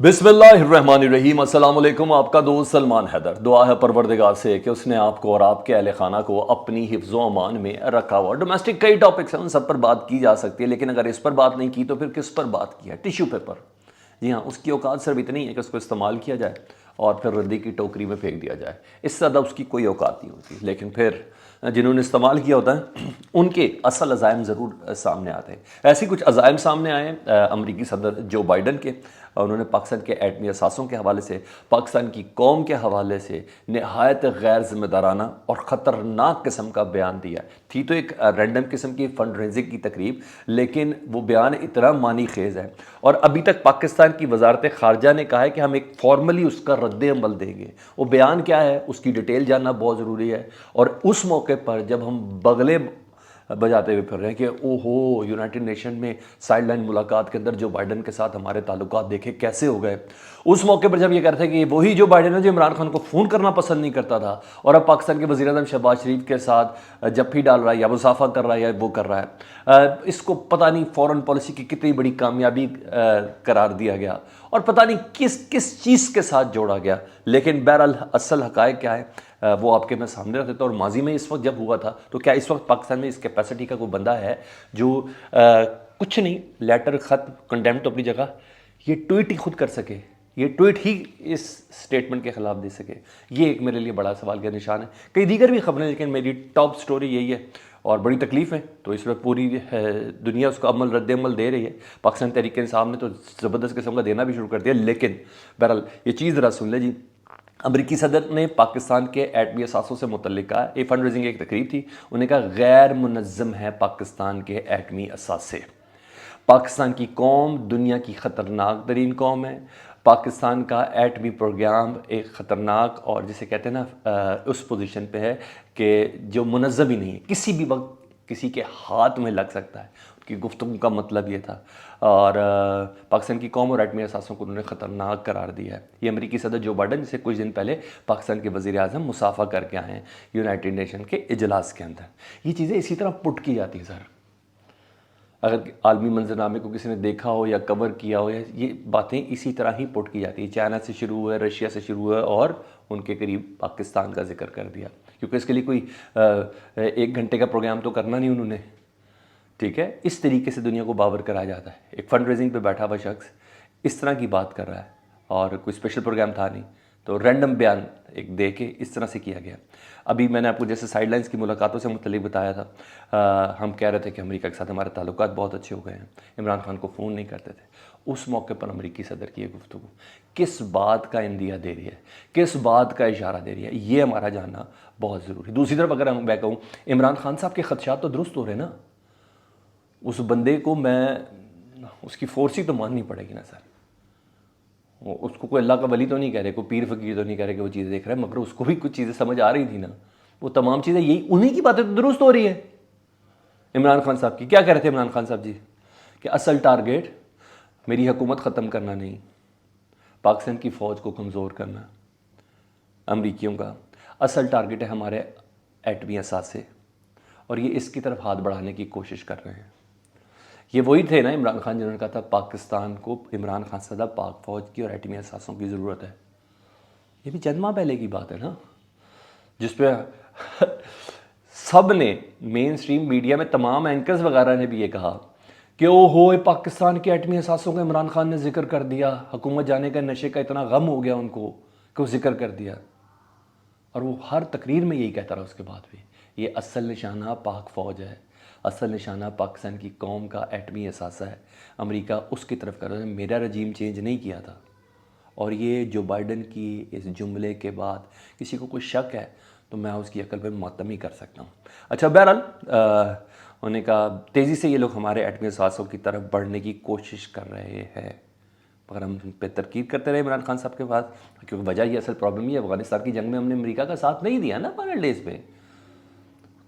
बिस्मिल्लाहिर्रहमानिर्रहीम, अस्सलाम वालेकुम। आपका दोस्त सलमान हैदर। दुआ है परवरदिगार से कि उसने आपको और आपके अहले खाना को अपनी हिफ्ज़ो अमान में रखा हुआ। डोमेस्टिक कई टॉपिक्स हैं, उन सब पर बात की जा सकती है, लेकिन अगर इस पर बात नहीं की तो फिर किस पर बात की है? Tissue paper. जी हाँ, उसकी औकात सिर्फ इतनी है कि उसको इस्तेमाल किया जाए और फिर रद्दी की टोकरी में फेंक दिया जाए। इससे ज़्यादा उसकी कोई औकात नहीं होती। लेकिन फिर जिन्होंने इस्तेमाल किया होता है उनके असल अज़ायम ज़रूर सामने आते हैं। ऐसे कुछ अज़ायम सामने आए अमरीकी सदर जो बाइडन के। उन्होंने पाकिस्तान के एटमी असासों के हवाले से, पाकिस्तान की कौम के हवाले से नहायत गैर जिम्मेदाराना और ख़तरनाक किस्म का बयान दिया। थी तो एक रैंडम किस्म की फंड रेजिंग की तकरीब, लेकिन वो बयान इतना मानी खेज़ है। और अभी तक पाकिस्तान की वजारत ख़ारजा ने कहा है कि हम एक फॉर्मली उसका रद्द अमल देंगे। वो बयान क्या है उसकी डिटेल जानना बहुत ज़रूरी है। और उस मौके पर जब हम बगले बजाते हुए फिर रहे हैं कि ओहो, यूनाइटेड नेशन में साइड लाइन मुलाकात के अंदर जो बाइडन के साथ हमारे ताल्लुकात देखे कैसे हो गए, उस मौके पर जब ये कह रहे थे कि वही जो बाइडन है जो इमरान खान को फ़ोन करना पसंद नहीं करता था और अब पाकिस्तान के वज़ीर आज़म शहबाज शरीफ के साथ जप्फी डाल रहा है या मुसाफा कर रहा है या वो कर रहा है, इसको पता नहीं फ़ॉरेन पॉलिसी की कितनी बड़ी कामयाबी करार दिया गया और पता नहीं किस किस चीज़ के साथ जोड़ा गया। लेकिन बहरहाल असल हक़ाइक़ क्या है वो आपके मैं सामने रख देता हूँ। और माजी में इस वक्त जब हुआ था तो क्या इस वक्त पाकिस्तान में इस कैपेसिटी का कोई बंदा है जो कुछ नहीं, लेटर ख़त कंडेम तो अपनी जगह, ये ट्वीट ही खुद कर सके, ये ट्वीट ही इस स्टेटमेंट के ख़िलाफ़ दे सके? ये एक मेरे लिए बड़ा सवाल का निशान है। कई दीगर भी ख़बरें, लेकिन मेरी टॉप स्टोरी यही है और बड़ी तकलीफ़ है। तो इस वक्त पूरी दुनिया उसका रद्द अमल दे रही है। पाकिस्तान तहरीक इंसाफ ने तो ज़बरदस्त किस्म का देना भी शुरू कर दिया। लेकिन बहरहाल ये चीज़ ज़रा सुन ले जी। अमरीकी सदर ने पाकिस्तान के एटमी असासों से मुतल्लिक कहा, ये फंड रेजिंग एक तकरीब थी, उन्हें कहा गैर मुनज़्ज़म है पाकिस्तान के एटमी असासे। पाकिस्तान की कौम दुनिया की ख़तरनाक तरीन कौम है। पाकिस्तान का एटमी प्रोग्राम एक ख़तरनाक और जिसे कहते हैं ना उस पोजीशन पे है कि जो मुनज़्ज़म ही नहीं है, किसी भी वक्त किसी के हाथ में लग सकता है। उनकी गुफ्तगू का मतलब ये था। और पाकिस्तान की कौम और एटमी असासों को उन्होंने ख़तरनाक करार दिया है। ये अमरीकी सदर जो बाइडन जिसे कुछ दिन पहले पाकिस्तान के वज़ीर आज़म मुसाफा करके आए हैं यूनाइटेड नेशन के इजलास के अंदर। ये चीज़ें इसी तरह पुट की जाती हैं सर। अगर आलमी मंजरनामे को किसी ने देखा हो या कवर किया हो, या ये बातें इसी तरह ही पुट की जाती है। चाइना से शुरू हुआ, रशिया से शुरू हुआ और उनके करीब पाकिस्तान का जिक्र कर दिया, क्योंकि इसके लिए कोई 1 घंटे का प्रोग्राम तो करना नहीं उन्होंने। ठीक है, इस तरीके से दुनिया को बावर कराया जाता है। एक फंड रेजिंग पे बैठा हुआ शख्स इस तरह की बात कर रहा है और कोई स्पेशल प्रोग्राम था नहीं, तो रैंडम बयान एक दे के इस तरह से किया गया। अभी मैंने आपको जैसे साइडलाइंस की मुलाकातों से मुतल्लिक बताया था, हम कह रहे थे कि अमेरिका के साथ हमारे ताल्लुकात बहुत अच्छे हो गए हैं, इमरान खान को फ़ोन नहीं करते थे। उस मौके पर अमेरिकी सदर की ये गुफ्तगू किस बात का इंदिया दे रही है, किस बात का इशारा दे रही है, ये हमारा जानना बहुत ज़रूरी है। दूसरी तरफ अगर मैं कहूँ, इमरान खान साहब के खदशात तो दुरुस्त हो रहे हैं ना। उस बंदे को उसकी फोर्स ही तो माननी पड़ेगी ना सर। उसको कोई अल्लाह का वली तो नहीं कह रहे, कोई पीर फकीर तो नहीं कह रहे कि वो चीज़ देख रहा है, मगर उसको भी कुछ चीज़ें समझ आ रही थी ना। वो तमाम चीज़ें यही उन्हीं की बातें तो दुरुस्त हो रही है। इमरान खान साहब की क्या कह रहे थे इमरान खान साहब जी कि असल टारगेट मेरी हुकूमत ख़त्म करना नहीं, पाकिस्तान की फ़ौज को कमज़ोर करना। अमरीकियों का असल टारगेट है हमारे एटमी असासे, और ये इसकी तरफ हाथ बढ़ाने की कोशिश कर रहे हैं। ये वही थे ना इमरान खान जिन्होंने कहा था पाकिस्तान को इमरान खान से ज़्यादा पाक फ़ौज की और एटमी असासों की ज़रूरत है। ये भी चंद माह पहले की बात है ना, जिस पे सब ने, मेन स्ट्रीम मीडिया में तमाम एंकर्स वगैरह ने भी ये कहा कि ओहो, पाकिस्तान के एटमी असासों का इमरान खान ने जिक्र कर दिया, हुकूमत जाने का नशे का इतना गम हो गया उनको कि वो जिक्र कर दिया। और वो हर तकरीर में यही कहता रहा उसके बाद भी, ये असल निशाना पाक फ़ौज है, असल निशाना पाकिस्तान की कौम का एटमी असासा है, अमेरिका उसकी तरफ कर रहा है, मेरा रजीम चेंज नहीं किया था। और ये जो बाइडन की इस जुमले के बाद किसी को कोई शक है तो मैं उसकी अकल पर मातम ही कर सकता हूँ। अच्छा, बहरहाल उन्होंने कहा तेज़ी से ये लोग हमारे एटमी असासों की तरफ बढ़ने की कोशिश कर रहे हैं, मगर हम उन पर तरकीब करते रहे इमरान खान साहब के पास, क्योंकि वजह ये असल प्रॉब्लम ये अफ़गानिस्तान की जंग में हमने अमेरिका का साथ नहीं दिया ना फाइनल डेज़ पे।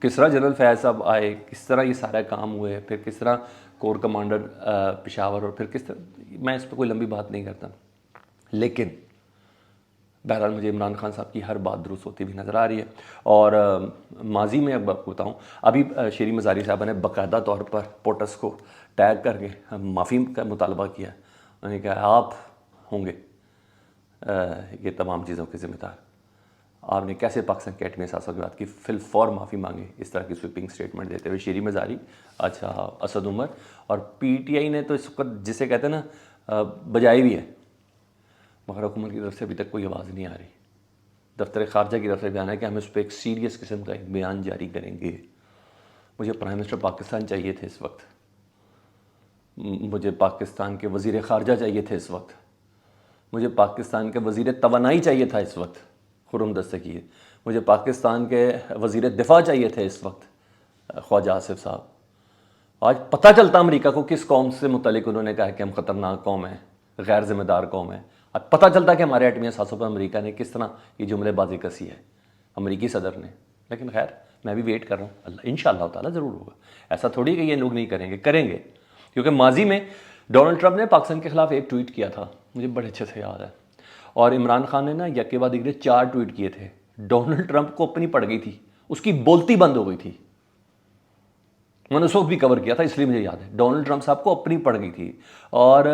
किस तरह जनरल फैज़ साहब आए, किस तरह ये सारा काम हुए, फिर किस तरह कोर कमांडर पेशावर, और फिर किस तरह, मैं इस पर कोई लंबी बात नहीं करता। लेकिन बहरहाल मुझे इमरान खान साहब की हर बात दुरुस्त होती भी नज़र आ रही है। और माजी में अब आपको बताऊँ, अभी शेरी मज़ारी साहब ने बाकायदा तौर पर पोटस को टैग करके माफ़ी का मुतालबा किया। उन्होंने कहा आप होंगे ये तमाम चीज़ों के ज़िम्मेदार। आपने कैसे पाकिस्तान के एटमी असासों की बात की, फिल फॉर माफ़ी मांगी इस तरह की स्वीपिंग स्टेटमेंट देते हुए शीरी मज़ारी, अच्छा असद उमर, और पीटीआई ने तो इस वक्त जिसे कहते हैं ना बजाई भी है, मगर हुकूमत की तरफ से अभी तक कोई आवाज़ नहीं आ रही। दफ्तर खारजा की तरफ से बयान है कि हम इस पर एक सीरियस किस्म का एक बयान जारी करेंगे। मुझे प्राइम मिनिस्टर पाकिस्तान चाहिए थे इस वक्त, मुझे पाकिस्तान के वज़ीर ख़ारजा चाहिए थे इस वक्त, मुझे पाकिस्तान के वज़ीर तवानाई चाहिए था इस वक्त खुर्रम दस्तगीर, मुझे पाकिस्तान के वज़ीर दिफा चाहिए थे इस वक्त ख्वाजा आसिफ साहब। आज पता चलता अमेरिका को किस कौम से मुतलिक उन्होंने कहा कि हम ख़तरनाक कौम है, गैर ज़िम्मेदार कौम है। आज पता चलता कि हमारे एटमी असासों पर अमेरिका ने किस तरह ये जुमलेबाजी कसी है अमेरिकी सदर ने। लेकिन खैर मैं भी वेट कर रहा हूँ, अल्लाह इंशाअल्लाह ताला ज़रूर होगा। ऐसा थोड़ी कि ये लोग नहीं करेंगे, करेंगे, क्योंकि माजी में डोनाल्ड ट्रंप ने पाकिस्तान के ख़िलाफ़ एक ट्वीट किया था, मुझे बड़े अच्छे से याद है, और इमरान खान ने ना यक के बाद एक 4 ट्वीट किए थे। डोनाल्ड ट्रंप को अपनी पड़ गई थी, उसकी बोलती बंद हो गई थी। मैंने उस वक्त भी कवर किया था इसलिए मुझे याद है। डोनाल्ड ट्रंप साहब को अपनी पड़ गई थी, और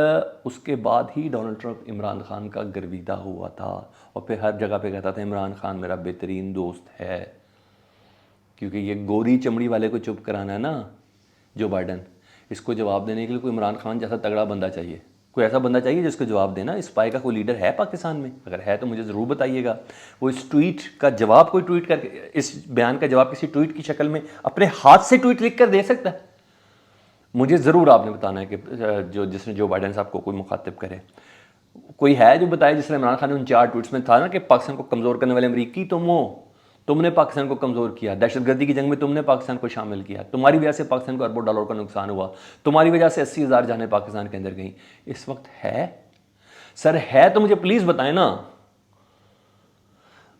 उसके बाद ही डोनाल्ड ट्रंप इमरान खान का गर्विदा हुआ था, और फिर हर जगह पे कहता था इमरान खान मेरा बेहतरीन दोस्त है। क्योंकि ये गोरी चमड़ी वाले को चुप कराना है ना जो बाइडन, इसको जवाब देने के लिए कोई इमरान खान जैसा तगड़ा बंदा चाहिए, कोई ऐसा बंदा चाहिए जिसको जवाब देना। स्पाई का कोई लीडर है पाकिस्तान में? अगर है तो मुझे ज़रूर बताइएगा। वो इस ट्वीट का जवाब, कोई ट्वीट करके, इस बयान का जवाब किसी ट्वीट की शक्ल में अपने हाथ से ट्वीट लिख कर दे सकता है? मुझे ज़रूर आपने बताना है कि जिसने जो बाइडन साहब को कोई मुखातिब करे, कोई है जो बताए जिसने इमरान खान ने उन 4 ट्वीट्स में था ना कि पाकिस्तान को कमज़ोर करने वाले अमरीकी तुम हो, तुमने पाकिस्तान को कमज़ोर किया, दहशतगर्दी की जंग में तुमने पाकिस्तान को शामिल किया, तुम्हारी वजह से पाकिस्तान को अरबों डॉलर का नुकसान हुआ, तुम्हारी वजह से 80,000 जानें पाकिस्तान के अंदर गई। इस वक्त है सर, है तो मुझे प्लीज़ बताएं ना,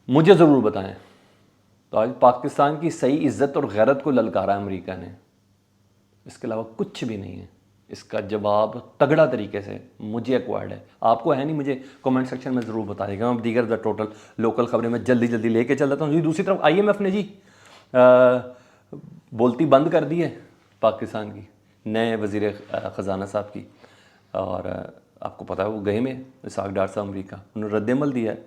मुझे ज़रूर बताएं। तो आज पाकिस्तान की सही इज्जत और गैरत को ललकारा अमेरिका ने, इसके अलावा कुछ भी नहीं है। इसका जवाब तगड़ा तरीके से मुझे एक्वायर्ड है, आपको है नहीं, मुझे कमेंट सेक्शन में ज़रूर बता देगा। मैं दीगर द टोटल लोकल खबरें मैं जल्दी जल्दी लेके चल जाता हूँ जी। दूसरी तरफ IMF ने जी बोलती बंद कर दी है पाकिस्तान की, नए वज़ीर ख़जाना साहब की, और आपको पता है वो गए में इसहाक डार साहब अमरीका, उन्होंने रद्दमल दिया है।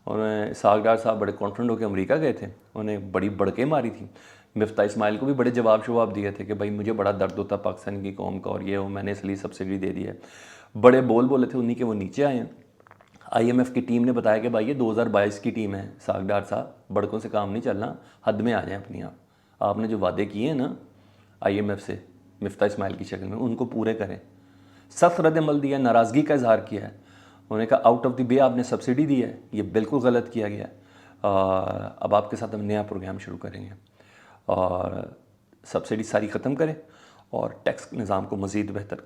उन्होंने इसहाक डार साहब बड़े कॉन्फिडेंट होकर अमरीका गए थे, उन्हें बड़ी बड़के मारी थी। मिफ्ता इस्माइल को भी बड़े जवाब दिए थे कि भाई मुझे बड़ा दर्द होता पाकिस्तान की कौम का, और ये हो मैंने इसलिए सब्सिडी दे दी है। बड़े बोले थे, उन्हीं के वो नीचे आए हैं। IMF की टीम ने बताया कि भाई ये 2022 की टीम है, इसहाक डार साहब बड़कों से काम नहीं चलना, हद में आ जाए अपनी आप। आपने जो वादे किए हैं ना IMF से मिफ्ता इस्माइल की शक्ल में, उनको पूरे करें। सख्त रद्दमल दिया, नाराज़गी का इजहार किया है। उन्होंने कहा आउट ऑफ द वे आपने सब्सिडी दी है, ये बिल्कुल गलत किया गया। अब आपके साथ हम नया प्रोग्राम शुरू करेंगे, और सब्सिडी सारी ख़त्म करें और टैक्स निज़ाम को मज़ीद बेहतर।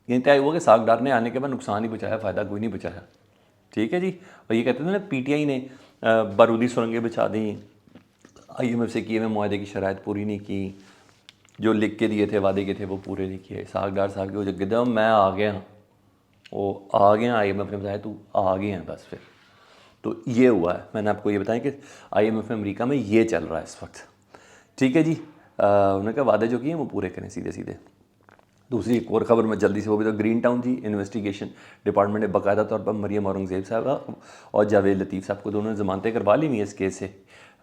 ये तय हुआ कि इसहाक डार ने आने के बाद नुकसान ही बचाया, फ़ायदा कोई नहीं बचाया। ठीक है जी। और ये कहते थे ना PTI ने बारूदी सुरंगें बिछा दी, IMF से किए हुए मुआहदे की शराइत पूरी नहीं की, जो लिख के दिए थे वादे के थे वो पूरे नहीं किए। इसहाक डार साहब की वो गिदम मैं आ गया, वो आ गया, IMF ने बताया तू आ गया हैं बस। फिर तो ये हुआ है। मैंने आपको ये बताया कि IMF में अमेरिका में ये चल रहा है इस वक्त। ठीक है जी। उन्होंने कहा वादे जो किए वो पूरे करें सीधे सीधे। दूसरी एक और खबर में जल्दी से, वो भी तो ग्रीन टाउन जी। इन्वेस्टिगेशन डिपार्टमेंट ने बाकायदा तौर पर मरियम औरंगज़ेब साहब और जावेद लतीफ़ साहब को दोनों ने ज़मानतें करवा ली हुई इस केस से,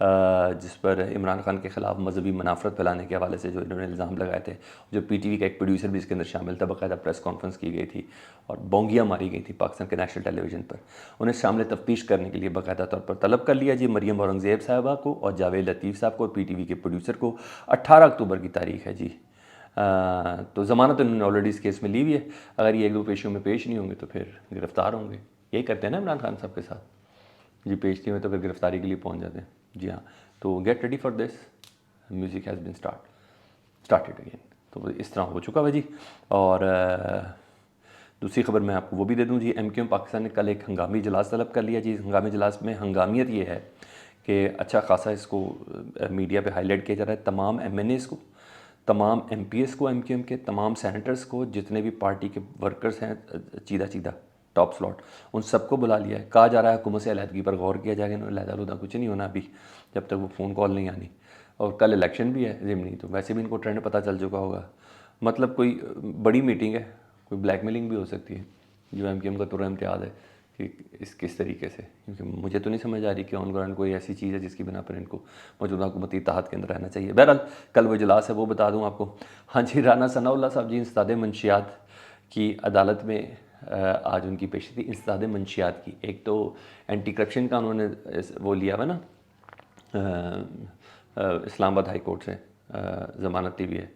जिस पर इमरान खान के ख़िलाफ़ मजहबी मुनाफरत फैलाने के हवाले से जो इन्होंने इल्ज़ाम लगाए थे। जो PTV का एक प्रोड्यूसर भी इसके अंदर शामिल था, बाकायदा प्रेस कॉन्फ्रेंस की गई थी और बोंगियाँ मारी गई थी पाकिस्तान के नेशनल टेलीविज़न पर। उन्हें शामिल तफ्तीश करने के लिए बाकायदा तौर पर तलब कर लिया जी मरियम औरंगज़ेब साहबा को और जावेद लतीफ़ साहब को और PTV के प्रोड्यूसर को। 18 अक्टूबर की तारीख है जी। तो ज़मानत तो इन्होंने ऑलरेडी इस केस में ली हुई है। अगर ये 1-2 पेशियों में पेश नहीं होंगे तो फिर गिरफ़्तार होंगे। यही करते हैं ना इमरान खान साहब के साथ जी, पेश नहीं हुए तो फिर गिरफ़्तारी के लिए पहुंच जाते हैं। जी हाँ, तो get ready for this, music has been started again. तो इस तरह हो चुका है जी। और दूसरी खबर मैं आपको वो भी दे दूँ जी। MQM पाकिस्तान ने कल एक हंगामी इजलास तलब कर लिया जी। हंगामी इजलास में हंगामियत ये है कि अच्छा खासा इसको मीडिया पे हाईलाइट किया जा रहा है। तमाम MNAs को, तमाम MPs को, MQM के तमाम सेनेटर्स को, जितने भी पार्टी के वर्कर्स हैं चीदा टॉप स्लॉट, उन सबको बुला लिया है। कहा जा रहा है हुकूमत से अलहदगी पर गौर किया जाएगा। अलहदा कुछ नहीं होना अभी, जब तक वो फ़ोन कॉल नहीं आनी। और कल इलेक्शन भी है ज़िमनी, तो वैसे भी इनको ट्रेंड पता चल चुका होगा। मतलब कोई बड़ी मीटिंग है, कोई ब्लैकमेलिंग भी हो सकती है। UMKM का तुरंत इम्तियाज़ है कि किस तरीके से, क्योंकि मुझे तो नहीं समझ आ रही कि ऑन ग्राउंड कोई ऐसी चीज़ है जिसकी बिना पर इनको मौजूदा हुकूमती इत्तेहाद के अंदर रहना चाहिए। बहरहाल कल वो इजलास है, वो बता दूँ आपको। हाँ जी, राना सनाउल्लाह साहब जी इंसदाद मंशियात की अदालत में आज उनकी पेशी थी। इंसदाद मंशियात की, एक तो एंटी करप्शन का उन्होंने वो लिया हुआ ना, इस्लामाबाद हाई कोर्ट से ज़मानत ली हुई है,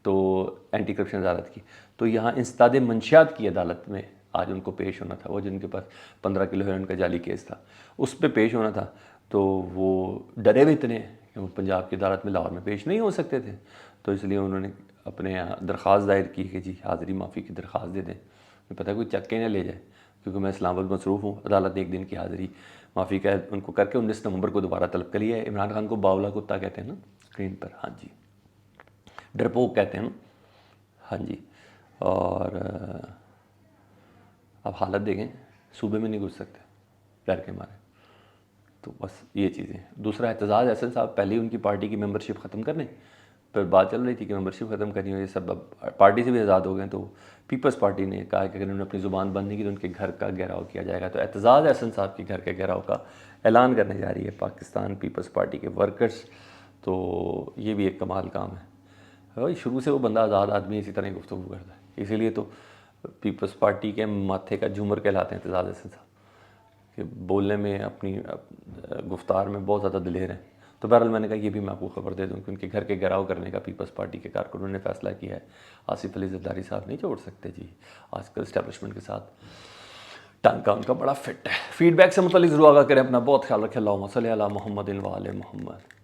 तो एंटी करप्शन अदालत की। तो यहाँ इंसदाद मंशियात की अदालत में आज उनको पेश होना था। वो जिनके पास 15 किलो हेरोइन का जाली केस था, उस पर पेश होना था। तो वो डरे हुए इतने कि वो पंजाब की अदालत में लाहौर में पेश नहीं हो सकते थे, तो इसलिए उन्होंने अपने यहाँ दरख्वास्त दायर की कि जी हाज़िरी माफ़ी की दरख्वास्त दे दें, पता है कोई चक के ना ले जाए, क्योंकि मैं इस्लामाबाद मसरूफ़ हूँ। अदालत ने एक दिन की हाज़िरी माफ़ी का उनको करके 19 नवंबर को दोबारा तलब कर लिया है। इमरान खान को बावला कुत्ता कहते हैं ना स्क्रीन पर, हाँ जी, डरपोक कहते हैं ना, हाँ जी। और अब हालत देखें, सूबे में नहीं घुस सकते डर के मारे। तो बस ये चीज़ें। दूसरा एतजाज़ एहसन साहब पहले ही उनकी पार्टी की मेंबरशिप ख़त्म करने पर बात चल रही थी कि मेंबरशिप ख़त्म करनी हो, ये सब अब पार्टी से भी आज़ाद हो गए। तो पीपल्स पार्टी ने कहा कि अगर उन्होंने अपनी ज़ुबान बंद नहीं की तो उनके घर का घेराव किया जाएगा। तो एतजाज़ एहसन साहब के घर के घेराव का ऐलान करने जा रही है पाकिस्तान पीपल्स पार्टी के वर्कर्स। तो ये भी एक कमाल काम है भाई, शुरू से वो बंदा आज़ाद आदमी इसी तरह गुफ्तगू करता है, इसीलिए तो पीपल्स पार्टी के माथे का झूमर कहलाते हैं एतजाज़ एहसन साहब, कि बोलने में अपनी गुफ्तार में बहुत ज़्यादा दिलेर हैं। तो बहरहाल मैंने कहा ये भी मैं आपको खबर दे दूं कि उनके घर के घेराव करने का पीपल्स पार्टी के कारकुनों ने फैसला किया है। आसिफ अली ज़रदारी साहब नहीं छोड़ सकते जी, आजकल इस्टेब्लिशमेंट के साथ टांका उनका बड़ा फिट है। फीडबैक से मुतल्लिक ज़रूर आगाह करें, अपना बहुत ख्याल रखें। अल्लाहुम्मा सल्ली अला मुहम्मदिन व आले मुहम्मद।